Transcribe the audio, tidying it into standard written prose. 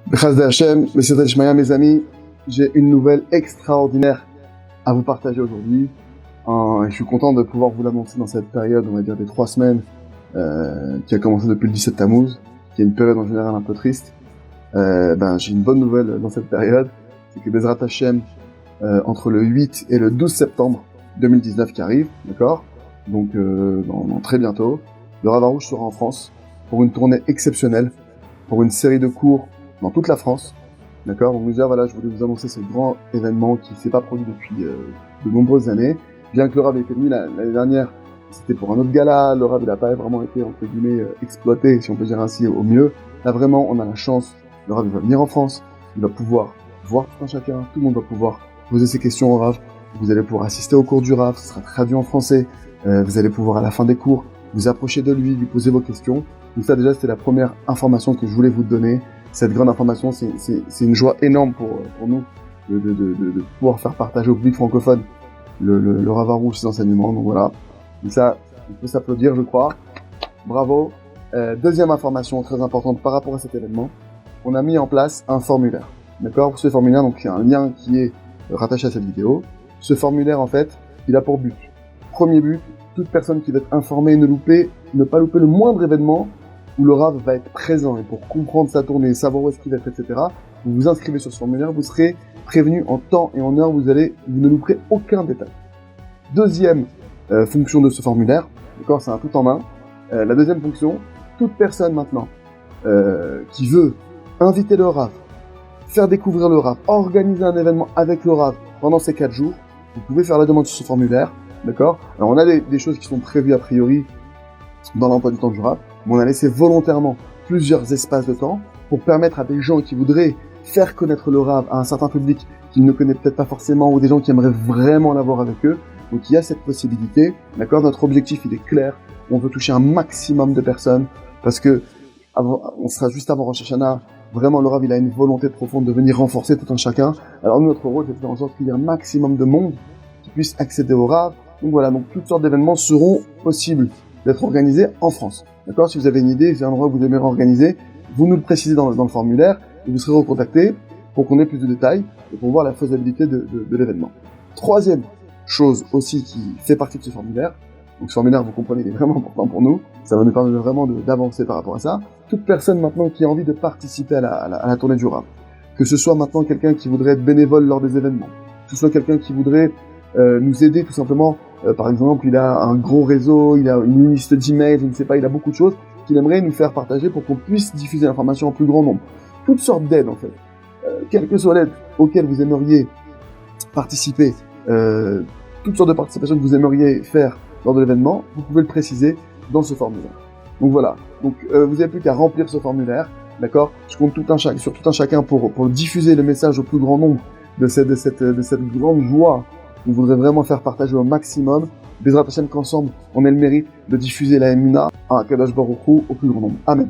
B'chaz Hashem, Messieurs Ishmael, mes amis, j'ai une nouvelle extraordinaire à vous partager aujourd'hui. Et je suis content de pouvoir vous l'annoncer dans cette période, on va dire des 3 semaines, qui a commencé depuis le 17 Tammuz, qui est une période en général un peu triste. J'ai une bonne nouvelle dans cette période, c'est que Bezrat Hashem, entre le 8 et le 12 septembre 2019 qui arrive, d'accord? Donc, dans très bientôt, le Rav Arush sera en France pour une tournée exceptionnelle, pour une série de cours dans toute la France, d'accord? Donc déjà, voilà, je voulais vous annoncer ce grand événement qui s'est pas produit depuis de nombreuses années. Bien que le Rav ait été venu l'année dernière, c'était pour un autre gala, le Rav il a pas vraiment été, entre guillemets, exploité, si on peut dire ainsi, au mieux. Là, vraiment, on a la chance, le Rav il va venir en France, il va pouvoir voir tout un chacun, tout le monde va pouvoir poser ses questions au Rav, vous allez pouvoir assister au cours du Rav, ce sera traduit en français, vous allez pouvoir à la fin des cours vous approcher de lui poser vos questions. Donc ça déjà c'était la première information que je voulais vous donner. Cette grande information, c'est une joie énorme pour nous de pouvoir faire partager au public francophone le Rav Arush, ses enseignements. Donc voilà. Donc ça, on peut s'applaudir, je crois. Bravo. Deuxième information très importante par rapport à cet événement, on a mis en place un formulaire. D'accord? Ce formulaire, donc il y a un lien qui est rattaché à cette vidéo. Ce formulaire, en fait, il a pour but. Premier but, toute personne qui va être informée, ne pas louper le moindre événement où le Rav va être présent. Et pour comprendre sa tournée, savoir où est-ce qu'il va être, etc., vous vous inscrivez sur ce formulaire, vous serez prévenu en temps et en heure, vous ne louperez aucun détail. Deuxième fonction de ce formulaire, d'accord, c'est un tout en main. La deuxième fonction, toute personne maintenant qui veut inviter le Rav, faire découvrir le Rav, organiser un événement avec le Rav pendant ces 4 jours, vous pouvez faire la demande sur ce formulaire, d'accord? Alors on a des choses qui sont prévues a priori dans l'emploi du temps du Rav, mais on a laissé volontairement plusieurs espaces de temps pour permettre à des gens qui voudraient faire connaître le Rav à un certain public qu'ils ne connaissent peut-être pas forcément, ou des gens qui aimeraient vraiment l'avoir avec eux. Donc il y a cette possibilité, d'accord? Notre objectif il est clair, on veut toucher un maximum de personnes, parce que on sera juste avant Rosh Hashanah. Vraiment, le Rav, il a une volonté profonde de venir renforcer tout un chacun. Alors, nous, notre rôle, c'est de faire en sorte qu'il y ait un maximum de monde qui puisse accéder au Rav. Donc voilà, donc toutes sortes d'événements seront possibles d'être organisés en France. D'accord? Si vous avez une idée, si c'est un endroit que vous aimeriez organiser, vous nous le précisez dans le formulaire et vous serez recontacté pour qu'on ait plus de détails et pour voir la faisabilité de l'événement. Troisième chose aussi qui fait partie de ce formulaire, donc ce formulaire, vous comprenez, il est vraiment important pour nous, ça va nous permettre vraiment d'avancer par rapport à ça. Toute personne maintenant qui a envie de participer à la tournée du Rav, que ce soit maintenant quelqu'un qui voudrait être bénévole lors des événements, que ce soit quelqu'un qui voudrait nous aider tout simplement, par exemple, il a un gros réseau, il a une liste d'emails, je ne sais pas, il a beaucoup de choses qu'il aimerait nous faire partager pour qu'on puisse diffuser l'information en plus grand nombre. Toutes sortes d'aides en fait, quelle que soit l'aide auquel vous aimeriez participer, toutes sortes de participations que vous aimeriez faire lors de l'événement, vous pouvez le préciser dans ce formulaire. Donc voilà, donc vous n'avez plus qu'à remplir ce formulaire, d'accord? Je compte sur tout un chacun pour diffuser le message au plus grand nombre de cette grande joie qu'on voudrait vraiment faire partager au maximum. Bezrat Hashem qu'ensemble, on ait le mérite de diffuser la Emunah à Kadosh Baruch Hu au plus grand nombre. Amen.